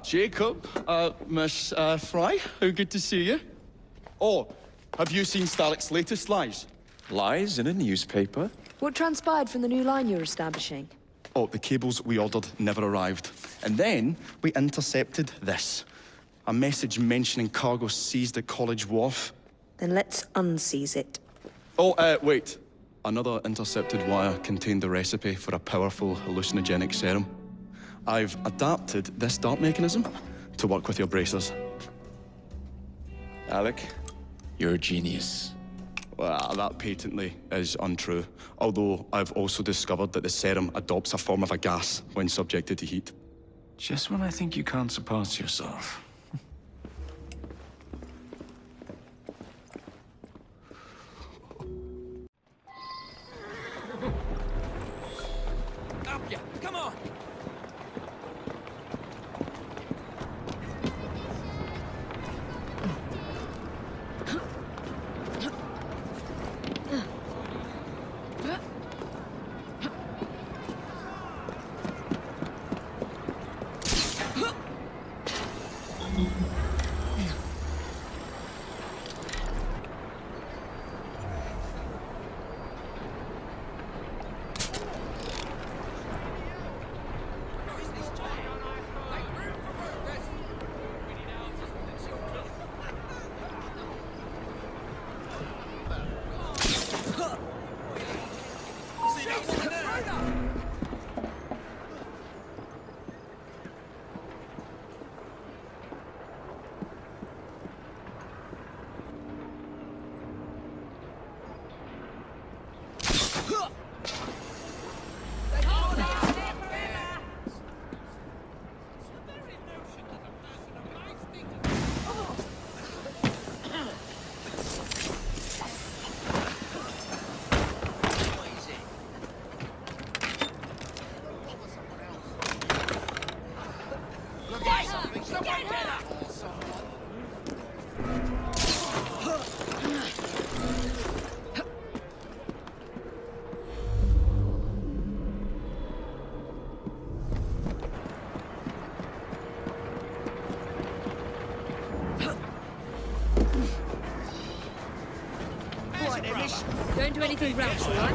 Jacob. Miss Fry, how good to see you. Oh, have you seen Starlick's latest lies? Lies in a newspaper? What transpired from the new line you're establishing? Oh, the cables we ordered never arrived. And then we intercepted this. A message mentioning cargo seized at College Wharf. Then let's unseize it. Oh, wait. Another intercepted wire contained the recipe for a powerful hallucinogenic serum. I've adapted this dart mechanism to work with your bracers. Alec, you're a genius. Well, that patently is untrue. Although I've also discovered that the serum adopts a form of a gas when subjected to heat. Just when I think you can't surpass yourself. Up ya! Come on! Don't do anything rash, all right?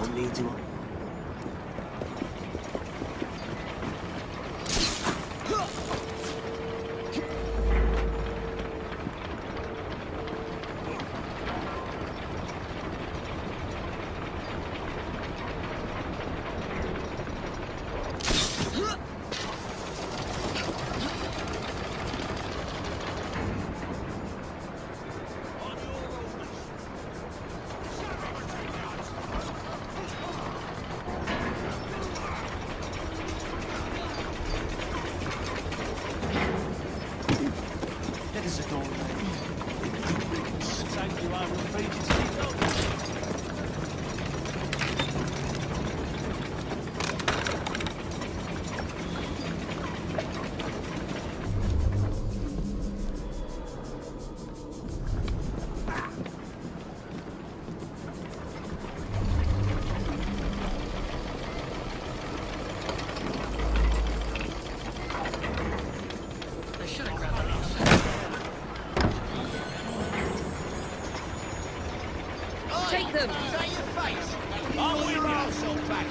Take them! Say your face! Oh, we're arsehole back,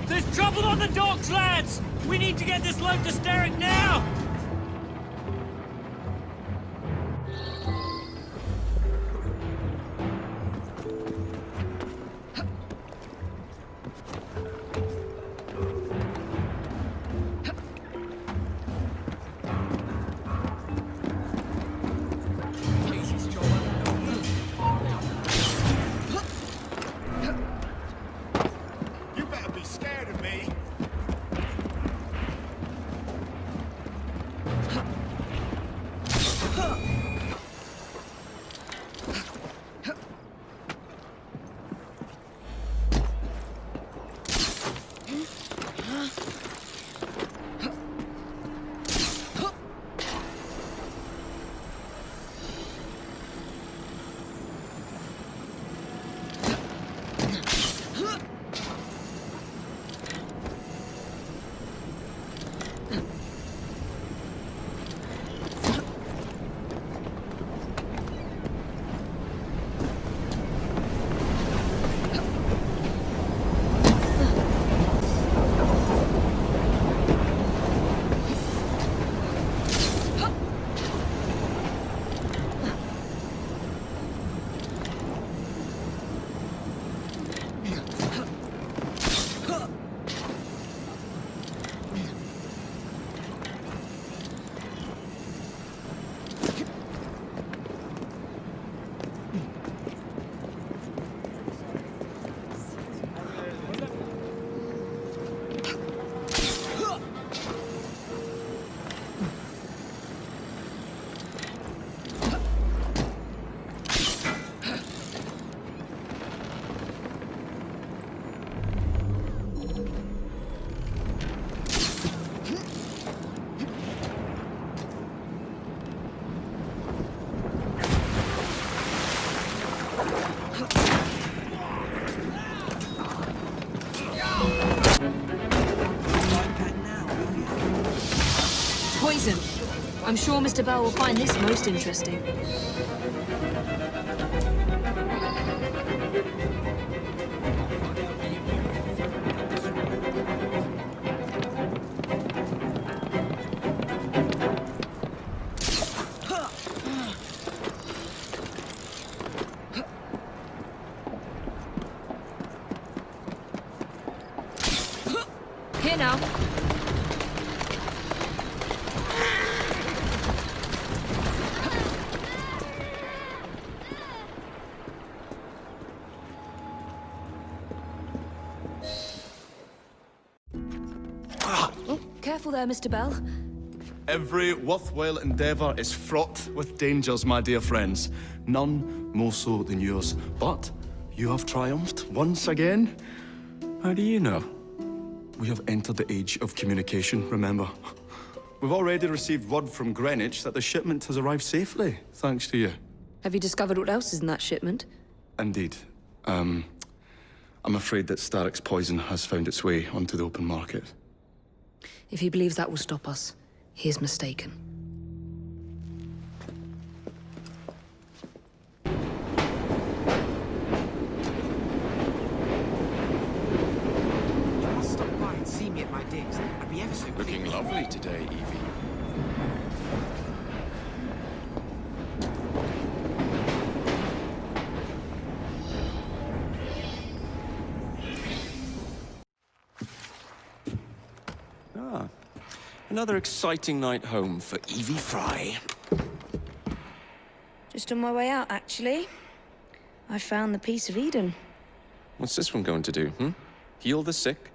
There's trouble on the docks, lads! We need to get this load to Steric now! poison. I'm sure Mr. Bell will find this most interesting. Here now. Oh, careful there, Mr. Bell. Every worthwhile endeavor is fraught with dangers, my dear friends. None more so than yours. But you have triumphed once again. How do you know? We have entered the age of communication, remember? We've already received word from Greenwich that the shipment has arrived safely, thanks to you. Have you discovered what else is in that shipment? Indeed. I'm afraid that Starrick's poison has found its way onto the open market. If he believes that will stop us, he is mistaken. You must stop by and see me at my digs. I'd be ever so Looking pleased. lovely today, Evie. Ah, another exciting night home for Evie Fry. Just on my way out, actually. I found the piece of Eden. What's this one going to do, Heal the sick,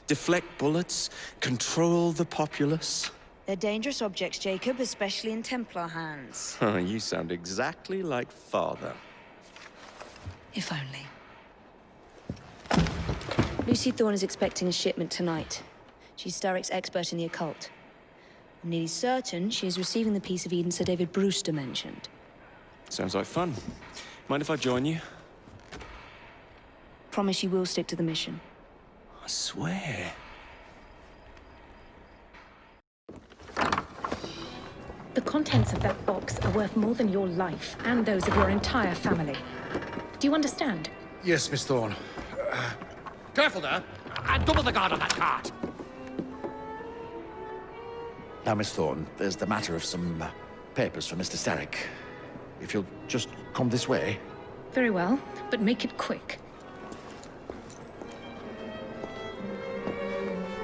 deflect bullets, control the populace? They're dangerous objects, Jacob, especially in Templar hands. You sound exactly like Father. If only. Lucy Thorne is expecting a shipment tonight. She's Starrick's expert in the occult. I'm nearly certain she is receiving the piece of Eden Sir David Brewster mentioned. Sounds like fun. Mind if I join you? Promise you will stick to the mission. I swear. The contents of that box are worth more than your life and those of your entire family. Do you understand? Yes, Miss Thorne. Careful there! And double the guard on that cart! Now, Miss Thorne, there's the matter of some papers for Mr. Starrick. If you'll just come this way. Very well, but make it quick.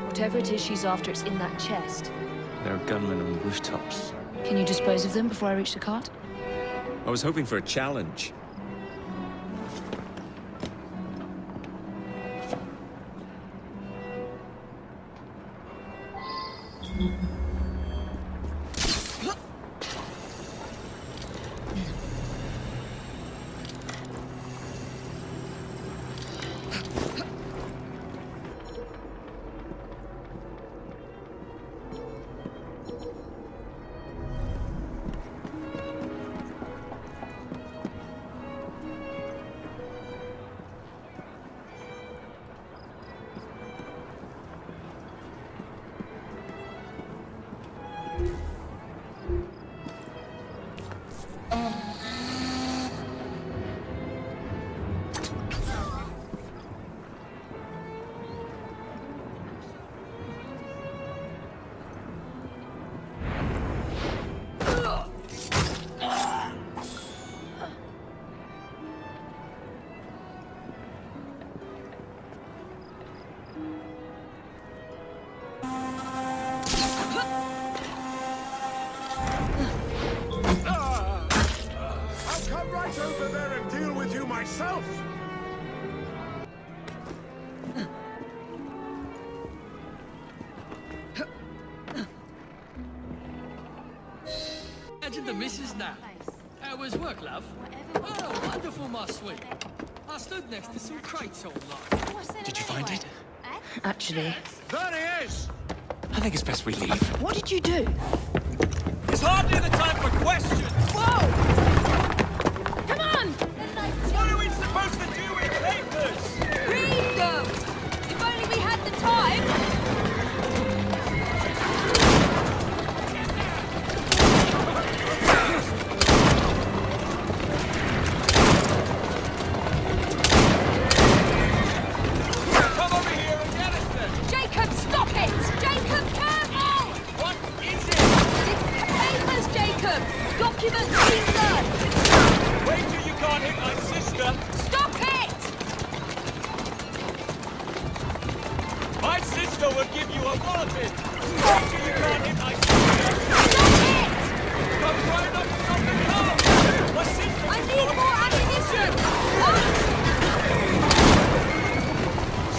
Whatever it is she's after, it's in that chest. There are gunmen on rooftops. Can you dispose of them before I reach the cart? I was hoping for a challenge. I'll come right over there and deal with you myself! Imagine the missus now. How was work, love? Oh, wonderful, my sweet. I stood next to some crates all night. Did you find it? Actually, There he is! I think it's best we leave. what did you do? It's hardly the time for questions. Whoa! Come on! What are we supposed to do with papers? Read them! If only we had the time! document, please, sir! Wait till you can't hit my sister! Stop it! My sister will give you a walloping! Wait till you can't hit my sister! Stop it! I'm trying not to stop the car! My sister! I need more ammunition! What?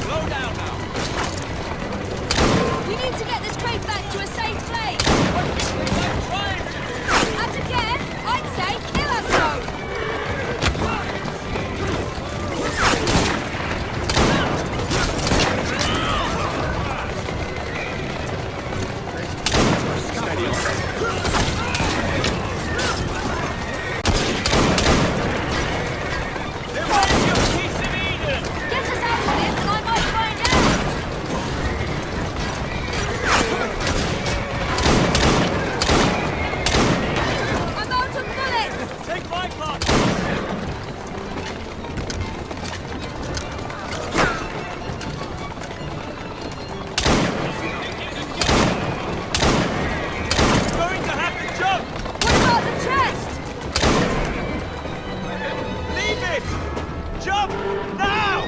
Slow down now! We need to get this crate back to a safe place! I'm trying to! And again, I'd say kill us both! Get us out of this and I might find out! I'm out of bullets! Take my part! You're going to have to jump! What about the chest? Leave it! Jump! Now!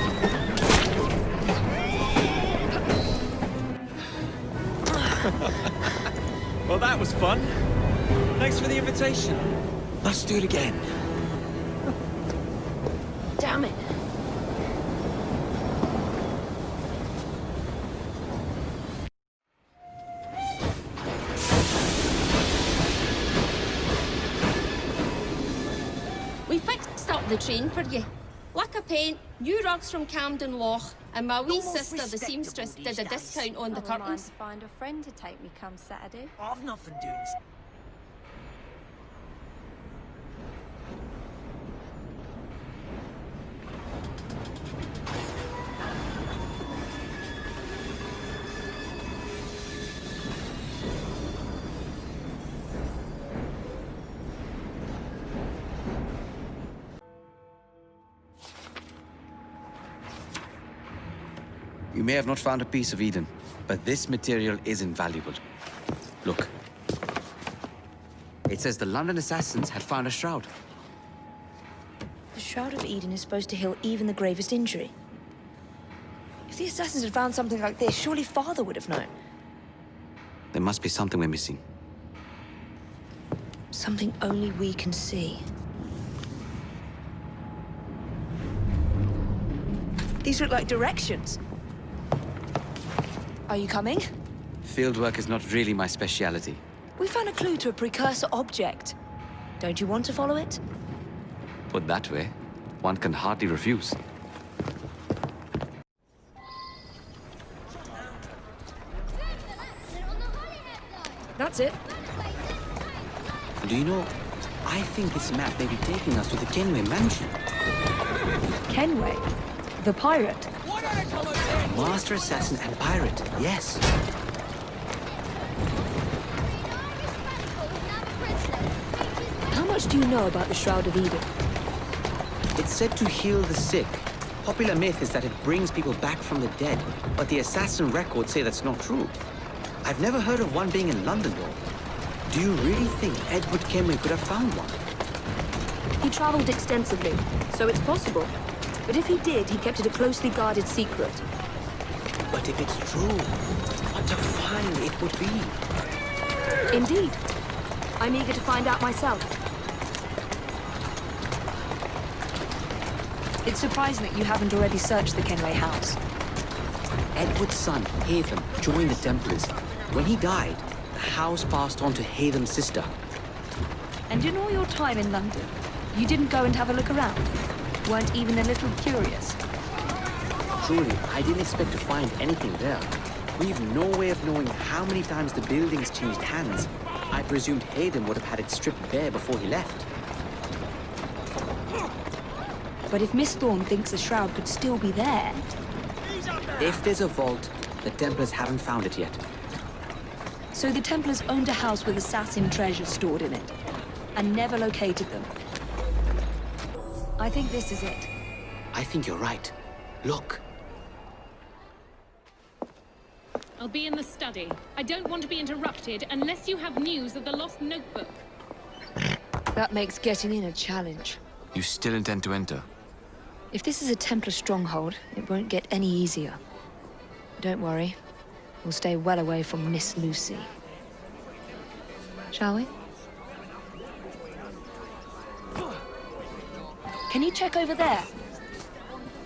Well, that was fun. Thanks for the invitation. Let's do it again. Damn it. We fixed up the train for you. Lack of paint, new rugs from Camden Loch, and my wee sister, the seamstress, did a discount on the curtains. Find a friend to take me come Saturday. I've nothing doing. You may have not found a piece of Eden, but this material is invaluable. Look. It says the London assassins had found a shroud. The Shroud of Eden is supposed to heal even the gravest injury. If the assassins had found something like this, surely Father would have known. There must be something we're missing. Something only we can see. These look like directions. Are you coming? Fieldwork is not really my speciality. We found a clue to a precursor object. Don't you want to follow it? Put that way, one can hardly refuse. That's it. Do you know, I think this map may be taking us to the Kenway mansion. Kenway? The pirate? Master assassin and pirate, yes. How much do you know about the Shroud of Eden? It's said to heal the sick. Popular myth is that it brings people back from the dead, but the assassin records say that's not true. I've never heard of one being in London, though. Do you really think Edward Kenway could have found one? He traveled extensively, so it's possible. But if he did, he kept it a closely guarded secret. But if it's true, what a find it would be. Indeed. I'm eager to find out myself. It's surprising that you haven't already searched the Kenway house. Edward's son, Hatham, joined the Templars. When he died, the house passed on to Hatham's sister. And in all your time in London, you didn't go and have a look around? Weren't even a little curious? Truly, I didn't expect to find anything there. We've no way of knowing how many times the buildings changed hands. I presumed Hatham would have had it stripped bare before he left. But if Miss Thorne thinks the shroud could still be there... If there's a vault, the Templars haven't found it yet. So the Templars owned a house with assassin treasures stored in it, and never located them. I think this is it. I think you're right. Look. I'll be in the study. I don't want to be interrupted unless you have news of the lost notebook. That makes getting in a challenge. You still intend to enter? If this is a Templar stronghold, it won't get any easier. Don't worry. We'll stay well away from Miss Lucy. Shall we? Can you check over there?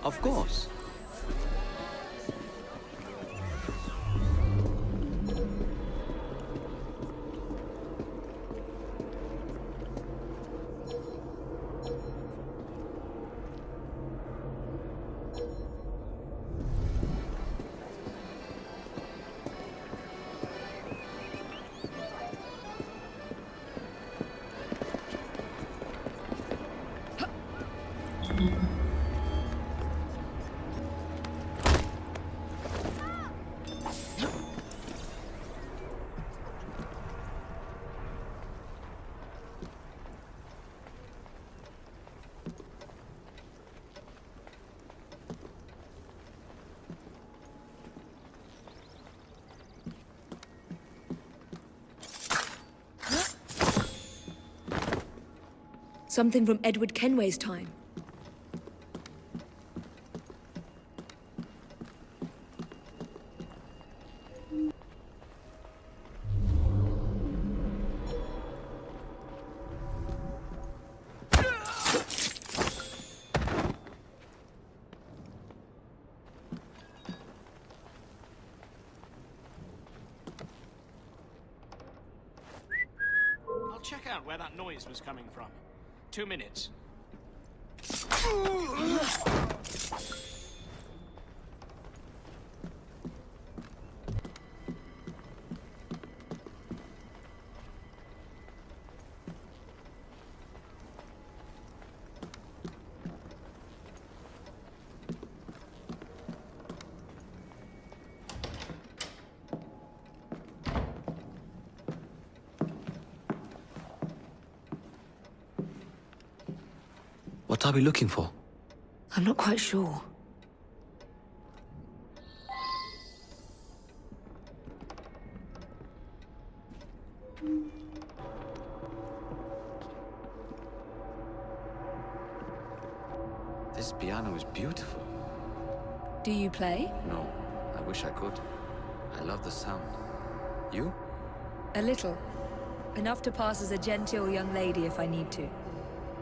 Of course. Something from Edward Kenway's time. I'll check out where that noise was coming from. 2 minutes. What are we looking for? I'm not quite sure. This piano is beautiful. Do you play? No, I wish I could. I love the sound. You? A little. Enough to pass as a genteel young lady if I need to.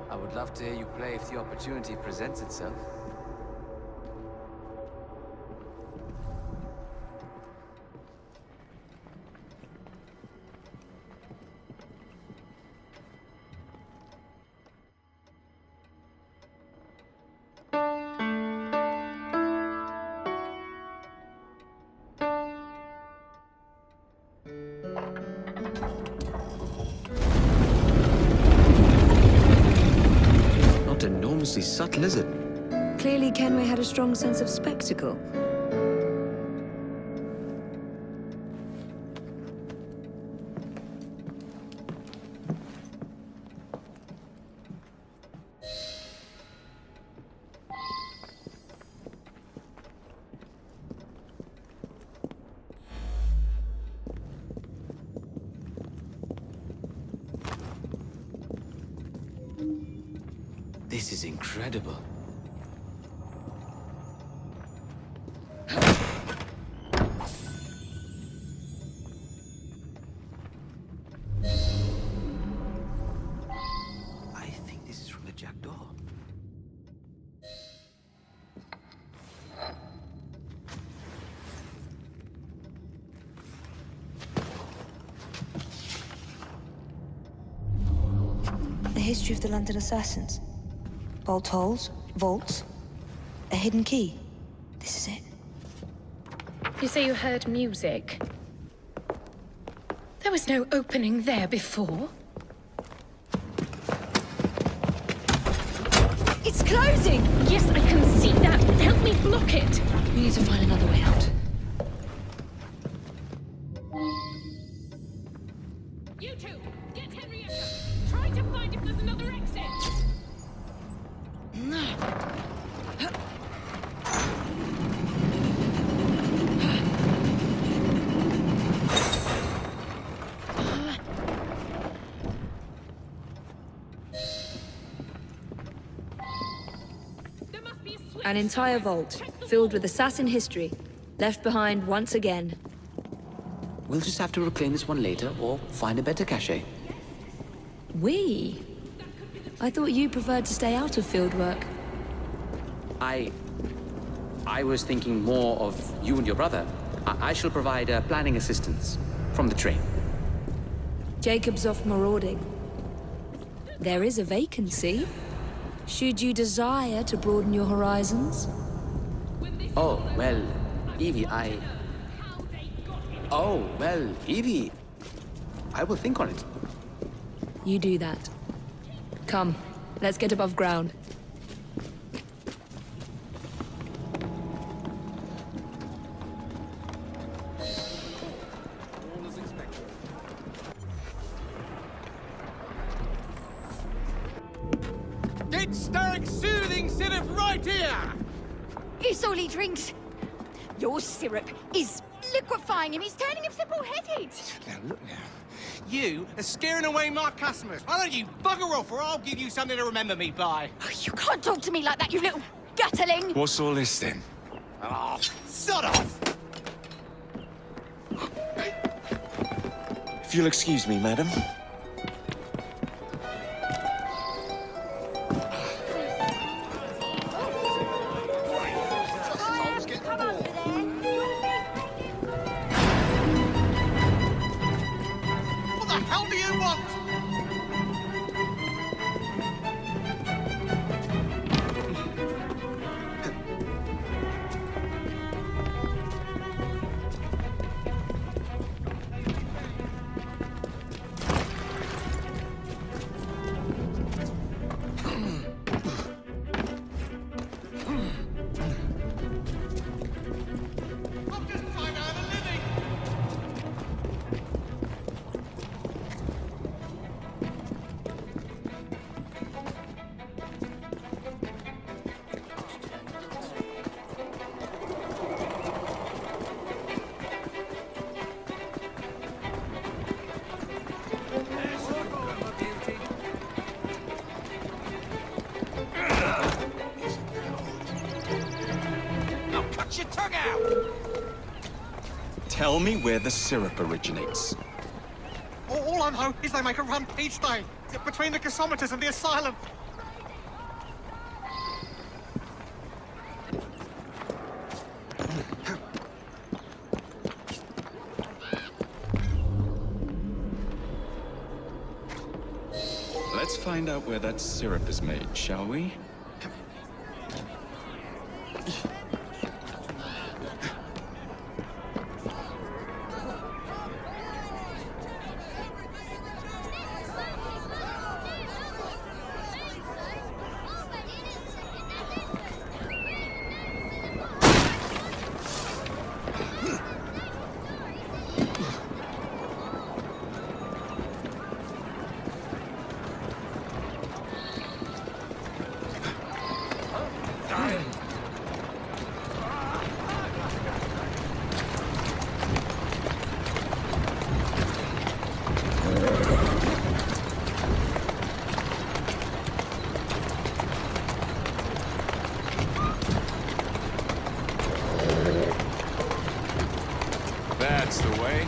I would love to hear you play if the opportunity presents itself. Not enormously subtle, is it? Clearly Kenway had a strong sense of spectacle. This is incredible. I think this is from the jackdaw. The history of the London assassins. Bolt holes, vaults, a hidden key. This is it. You say you heard music? There was no opening there before. It's closing! Yes, I can see that. Help me block it. We need to find another way out. You two, get Henrietta. Try to find if there's another exit. An entire vault, filled with assassin history, left behind once again. We'll just have to reclaim this one later, or find a better cache. We? I thought you preferred to stay out of fieldwork. I was thinking more of you and your brother. I shall provide planning assistance from the train. Jacob's off marauding. There is a vacancy. Should you desire to broaden your horizons? Oh, well, Evie, Oh, well, Evie, I will think on it. You do that. Come, let's get above ground. It's Starrick's soothing syrup right here! It's all he drinks. Your syrup is liquefying him. He's turning him simple-headed. Now, look now. You are scaring away my customers. Why don't you bugger off, or I'll give you something to remember me by. Oh, you can't talk to me like that, you little gutterling. What's all this then? Oh, sod off! If you'll excuse me, madam. What the hell do you want? I'm just trying to earn a living. Now cut your tongue out! Tell me where the syrup originates. All I know is they make a run each day between the gasometers and the asylum. Let's find out where that syrup is made, shall we? That's the way.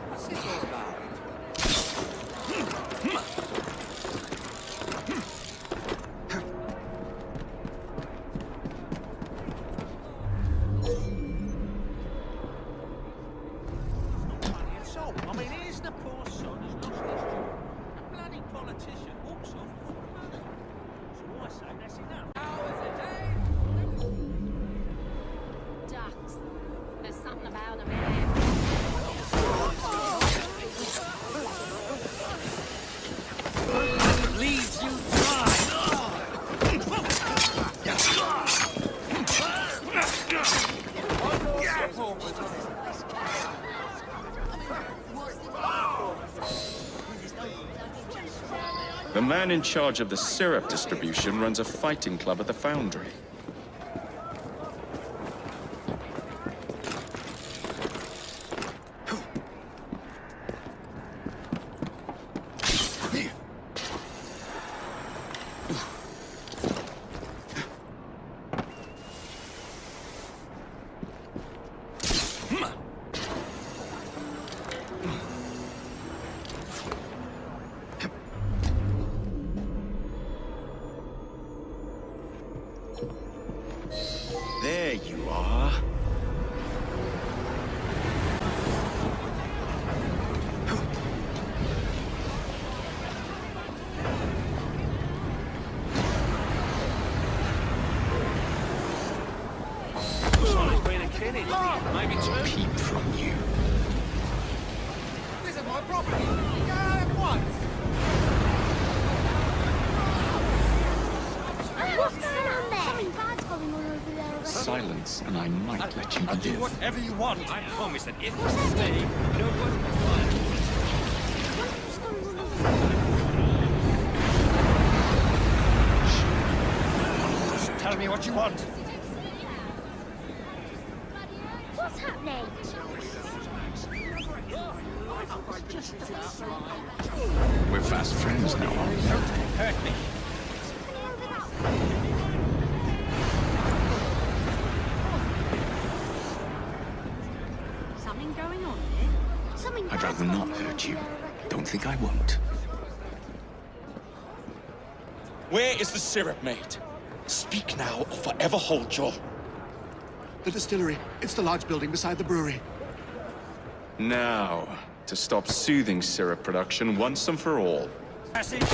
What's this all about? So, I mean, here's the poor son who's lost his job. A bloody politician walks off with money. So I say that's enough. Ducks. There's something about them in there. Leaves you The man in charge of the syrup distribution runs a fighting club at the foundry. There you are. Someone's been a kid in. Maybe two. Peep from you. This is my property. Get out at once. What's going on there? Something bad's going on over there already. Silence, and I might let you I'll do live. whatever you want. I promise that if you stay, no one will find you. What's going on over there? Just tell me what you want. What's happening? We're fast friends now, aren't we? Don't hurt me. Something going on here? Something I'd bad's rather going not on hurt over you. there, I reckon. Don't think I won't. Where is the syrup, mate? Speak now, or forever hold your... The distillery. It's the large building beside the brewery. Now, to stop soothing syrup production once and for all. Passage.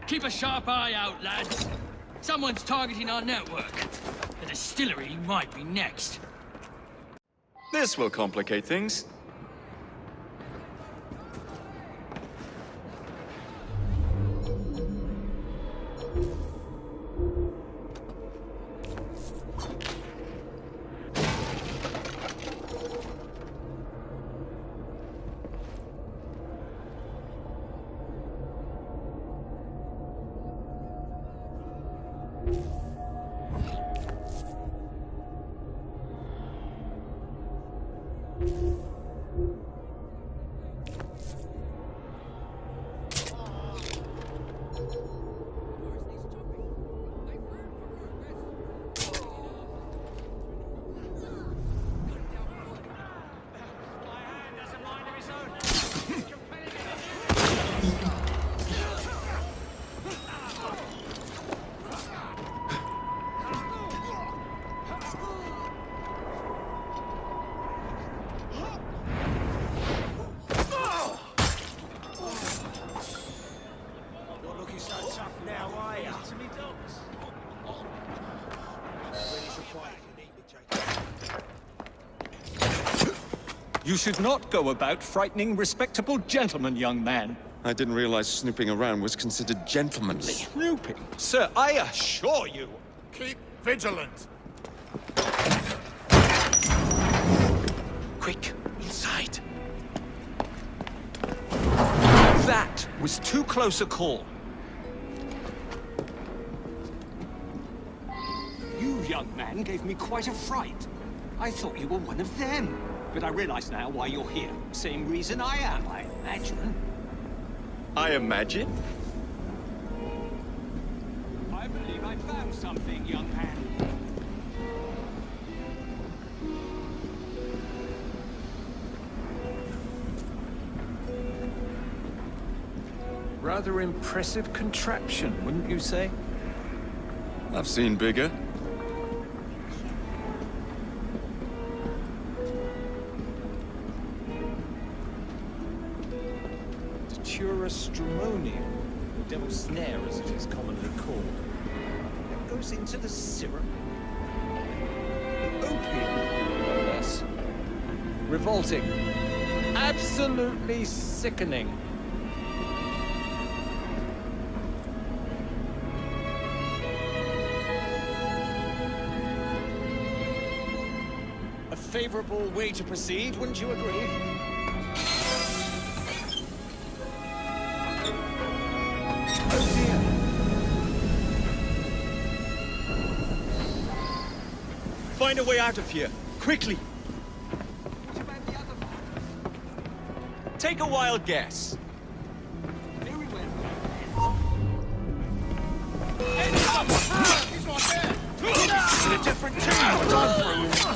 Keep a sharp eye out, lads. Someone's targeting our network. The distillery might be next. This will complicate things. You should not go about frightening respectable gentlemen, young man. I didn't realize snooping around was considered gentlemanly. Snooping? Sir, I assure you. Keep vigilant. Quick, inside. That was too close a call. You, young man, gave me quite a fright. I thought you were one of them. But I realize now why you're here. Same reason I am, I imagine. I imagine? I believe I found something, young man. Rather impressive contraption, wouldn't you say? I've seen bigger. Stramonium, the devil's snare as it is commonly called. It goes into the syrup. Opium, no less. Revolting. Absolutely sickening. favorable way to proceed, wouldn't you agree? Oh dear. Find a way out of here, quickly. Take a wild guess. Very well. He's right there! In a different town, but I'm through.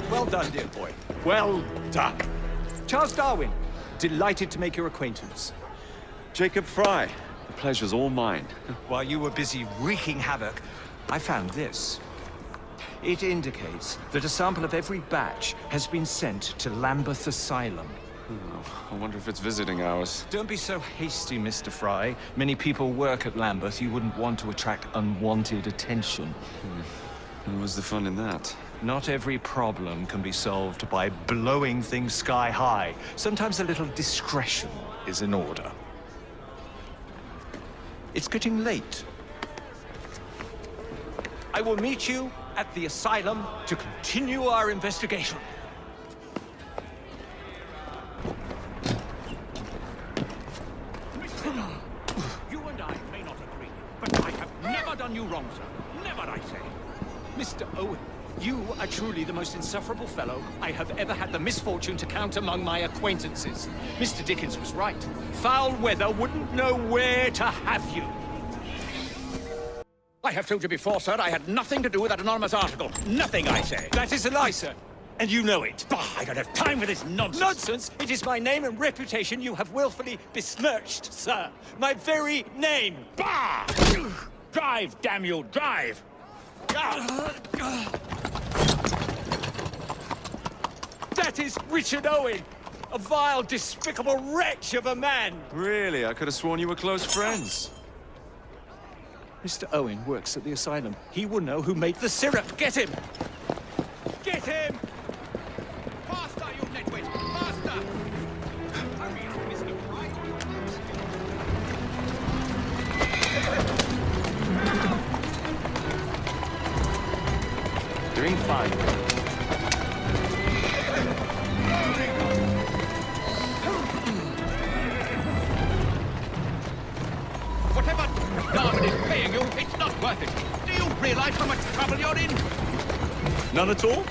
Well done, dear boy. Well done. Charles Darwin, delighted to make your acquaintance. Jacob Fry, the pleasure's all mine. While you were busy wreaking havoc, I found this. It indicates that a sample of every batch has been sent to Lambeth Asylum. Oh, I wonder if it's visiting hours. Don't be so hasty, Mr. Fry. Many people work at Lambeth. You wouldn't want to attract unwanted attention. And what's the fun in that? Not every problem can be solved by blowing things sky high. Sometimes a little discretion is in order. It's getting late. I will meet you at the asylum to continue our investigation. You and I may not agree, but I have never done you wrong, sir. Never, I say. Mr. Owen, you are truly the most insufferable fellow I have ever had the misfortune to count among my acquaintances. Mr. Dickens was right. Foul weather wouldn't know where to have you. I have told you before, sir, I had nothing to do with that anonymous article. Nothing, I say. That is a lie, sir. And you know it. Bah, I don't have time for this nonsense. Nonsense? It is my name and reputation you have willfully besmirched, sir. My very name. Bah! Drive, damn you, drive! That is Richard Owen, a vile, despicable wretch of a man. Really? I could have sworn you were close friends. Mr. Owen works at the asylum. He will know who made the syrup. Get him! Get him! Faster, you nitwit! Faster! Hurry up, Mr. Fry, or you'll lose. fun. Whatever Darwin is paying you, it's not worth it. Do you realize how much trouble you're in? None at all?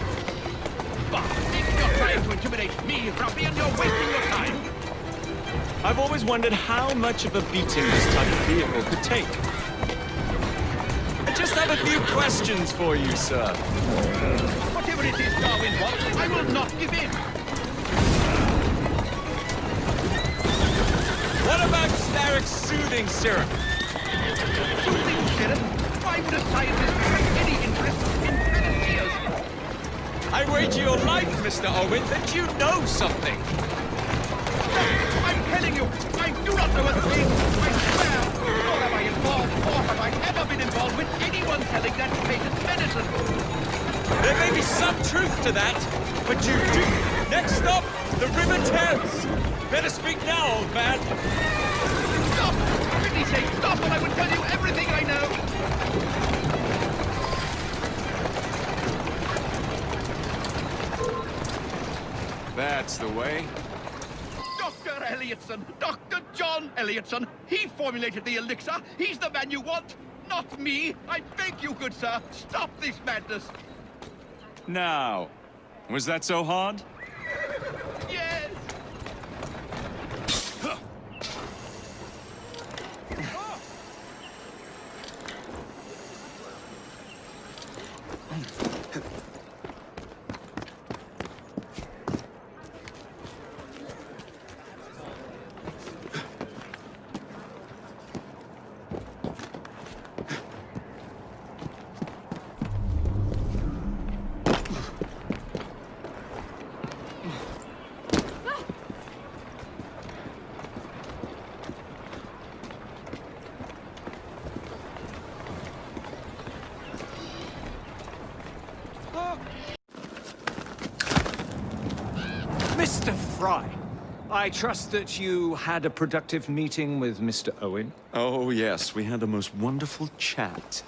But if you're trying to intimidate me, ruffian, you're wasting your time. I've always wondered how much of a beating this type of vehicle could take. I just have a few questions for you, sir. Whatever it is Darwin wants, I will not give in. What about Starrick's soothing syrup? Soothing syrup? Why would a scientist take any interest in panaceas? I wager your life, Mr. Owen, that you know something. I'm telling you, I do not know a thing. I swear, nor am I involved, nor have I ever been involved with anyone selling that patent medicine. There may be some truth to that, but you do. Next stop, the River Thames. Better speak now, old man. Stop! For pity's sake, stop, and I will tell you everything I know. That's the way. Dr. Elliotson, Dr. John Elliotson. He formulated the elixir. He's the man you want, not me. I beg you, good sir, stop this madness. Now, was that so hard? Yes. Mr. Fry, I trust that you had a productive meeting with Mr. Owen. Oh, yes, we had a most wonderful chat.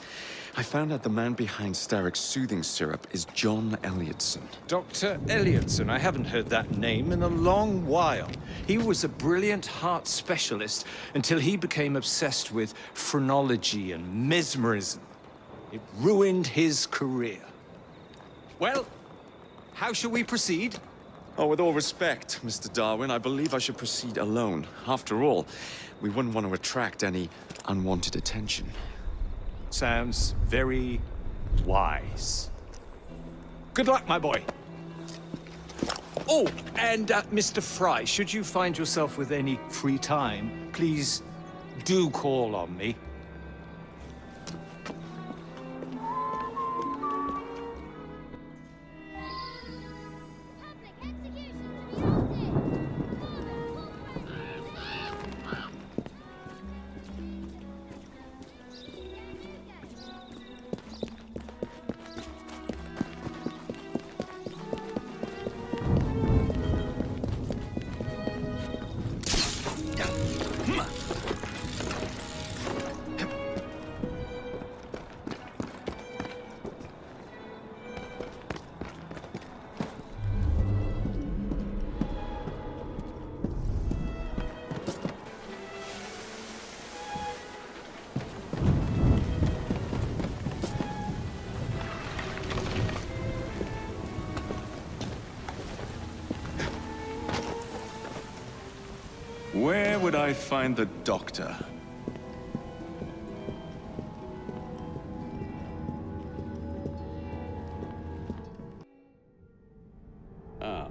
I found out the man behind Starrick's soothing syrup is John Elliotson. Dr. Elliotson, I haven't heard that name in a long while. He was a brilliant heart specialist until he became obsessed with phrenology and mesmerism. It ruined his career. Well, how shall we proceed? Oh, with all respect, Mr. Darwin, I believe I should proceed alone. After all, we wouldn't want to attract any unwanted attention. Sounds very wise. Good luck, my boy. Oh, and Mr. Fry, should you find yourself with any free time, please do call on me. Where would I find the doctor? Ah.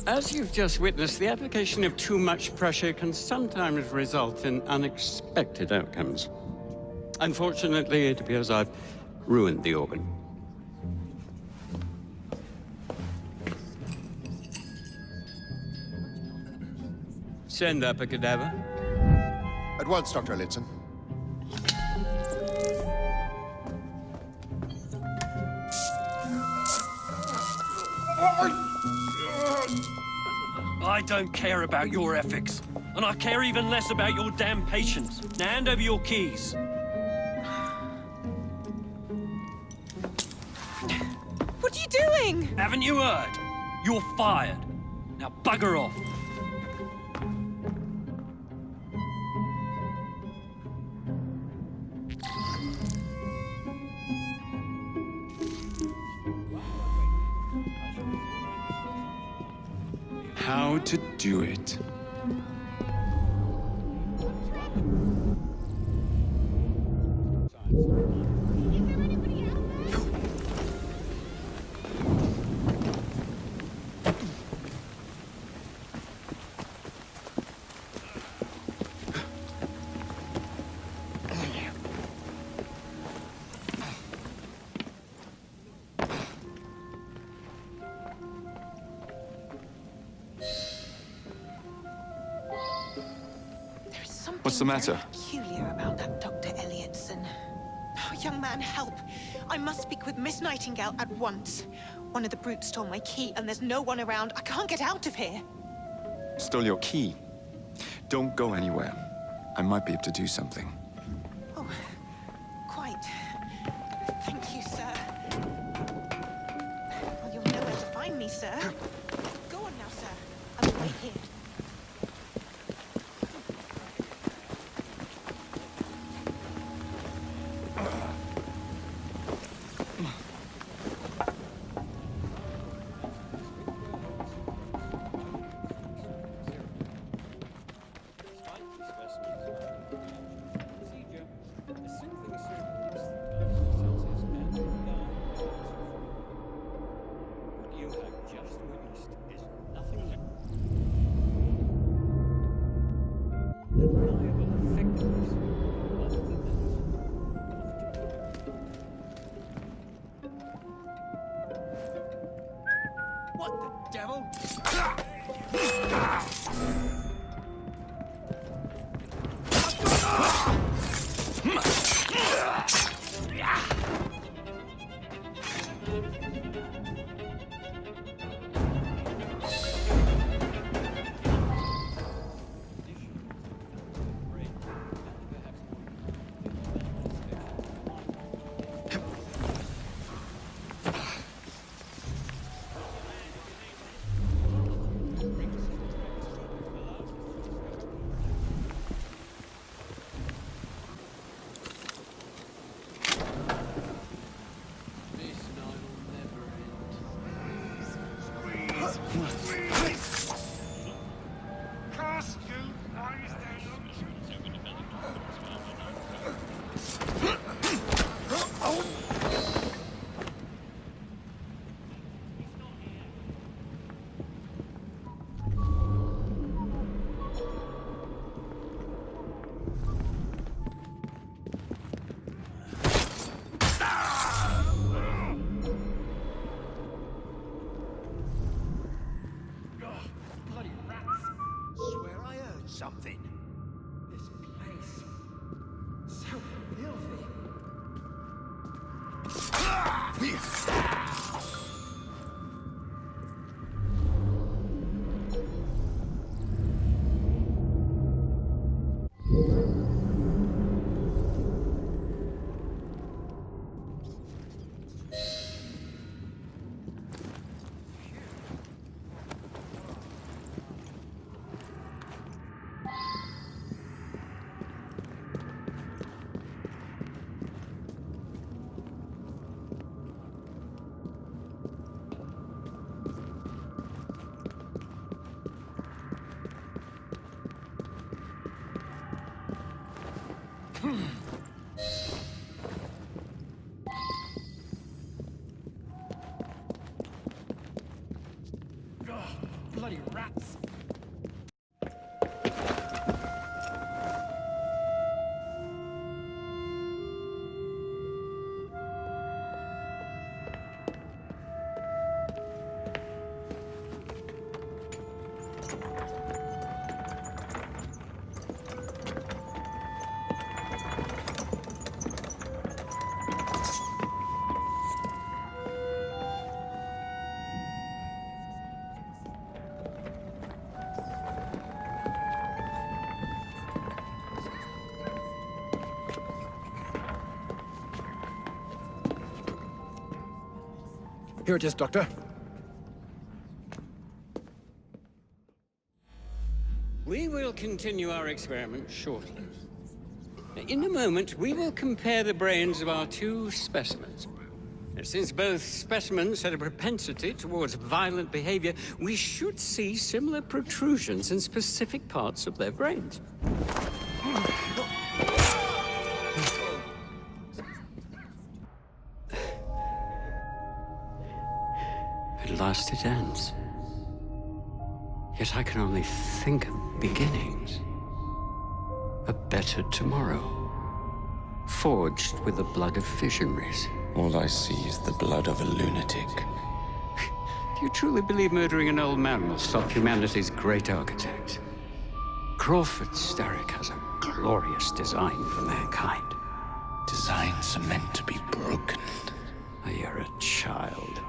As you've just witnessed, the application of too much pressure can sometimes result in unexpected outcomes. Unfortunately, it appears I've ruined the organ. Send up a cadaver. At once, Dr. Elliotson. I don't care about your ethics. And I care even less about your damn patience. Now hand over your keys. What are you doing? Haven't you heard? You're fired. Now bugger off. How to do it. What's the matter? Peculiar about that Dr. Elliotson. Oh, young man, help. I must speak with Miss Nightingale at once. One of the brutes stole my key, and there's no one around. I can't get out of here. Stole your key. Don't go anywhere. I might be able to do something. Oh, quite. Thank you, sir. Well, you'll know where to find me, sir. Go on now, sir. I will wait here. What the devil? Something. This place. So filthy. Bloody rats. Here it is, Doctor. We will continue our experiment shortly. In a moment, we will compare the brains of our two specimens. Since both specimens had a propensity towards violent behavior, we should see similar protrusions in specific parts of their brains. At last it ends. Yet I can only think of beginnings. A better tomorrow, forged with the blood of visionaries. All I see is the blood of a lunatic. Do you truly believe murdering an old man will stop humanity's great architect? Crawford Starrick has a glorious design for mankind. Designs are meant to be broken. You're a child.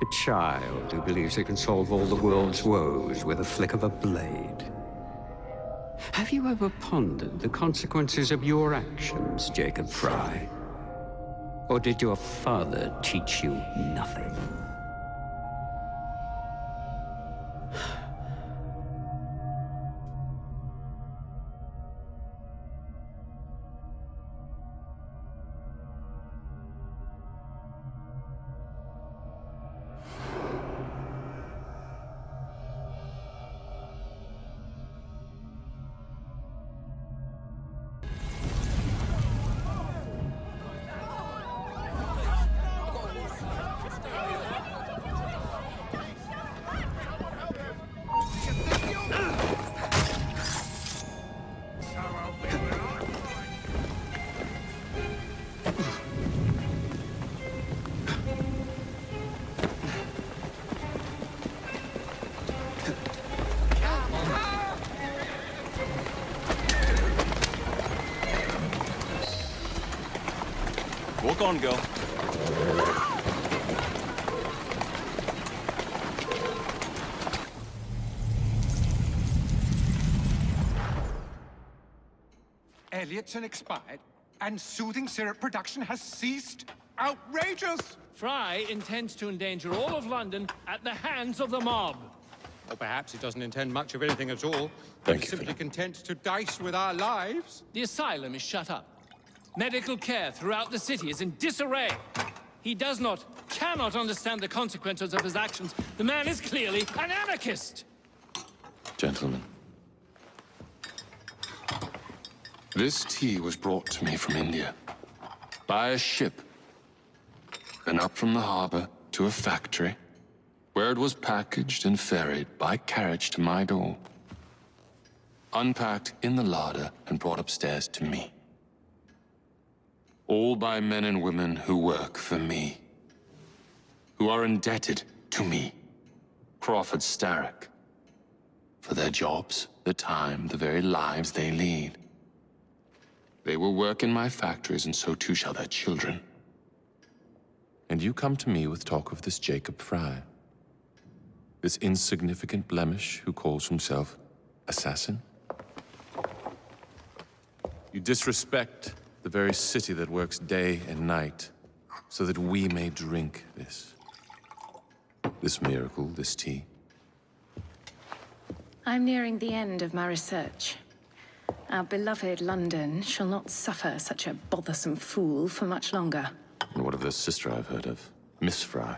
A child who believes it can solve all the world's woes with a flick of a blade. Have you ever pondered the consequences of your actions, Jacob Fry? Or did your father teach you nothing? Walk on, girl. Elliotson expired, and soothing syrup production has ceased? Outrageous! Fry intends to endanger all of London at the hands of the mob. Or perhaps he doesn't intend much of anything at all. Thank He's you, simply content to dice with our lives. The asylum is shut up. Medical care throughout the city is in disarray. He cannot understand the consequences of his actions. The man is clearly an anarchist! Gentlemen, this tea was brought to me from India by a ship, then up from the harbor to a factory, where it was packaged and ferried by carriage to my door, unpacked in the larder and brought upstairs to me. All by men and women who work for me, who are indebted to me, Crawford Starrick, for their jobs, the time, the very lives they lead. They will work in my factories, and so too shall their children. And you come to me with talk of this Jacob Fry, this insignificant blemish who calls himself assassin? You disrespect the very city that works day and night so that we may drink this miracle, this tea. I'm nearing the end of my research. Our beloved London shall not suffer such a bothersome fool for much longer. And what of the sister I've heard of, Miss Fry?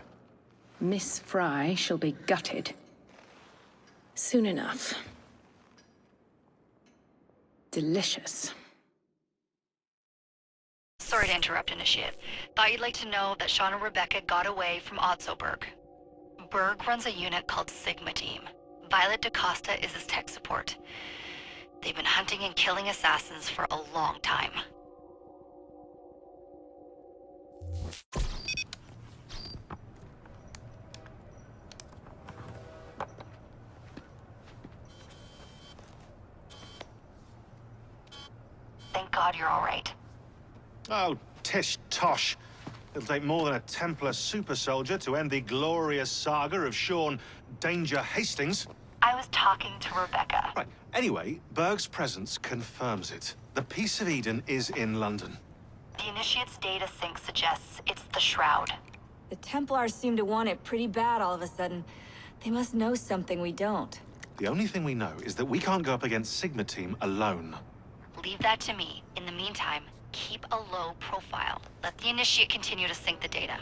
Miss Fry shall be gutted. Soon enough. Delicious. Sorry to interrupt, Initiate. Thought you'd like to know that Sean and Rebecca got away from Otzoberg. Berg runs a unit called Sigma Team. Violet DaCosta is his tech support. They've been hunting and killing assassins for a long time. Thank God you're all right. Oh, tish-tosh. It'll take more than a Templar super soldier to end the glorious saga of Sean Danger Hastings. I was talking to Rebecca. Right. Anyway, Berg's presence confirms it. The Piece of Eden is in London. The Initiate's data sync suggests it's the Shroud. The Templars seem to want it pretty bad all of a sudden. They must know something we don't. The only thing we know is that we can't go up against Sigma Team alone. Leave that to me. In the meantime, keep a low profile. Let the Initiate continue to sync the data.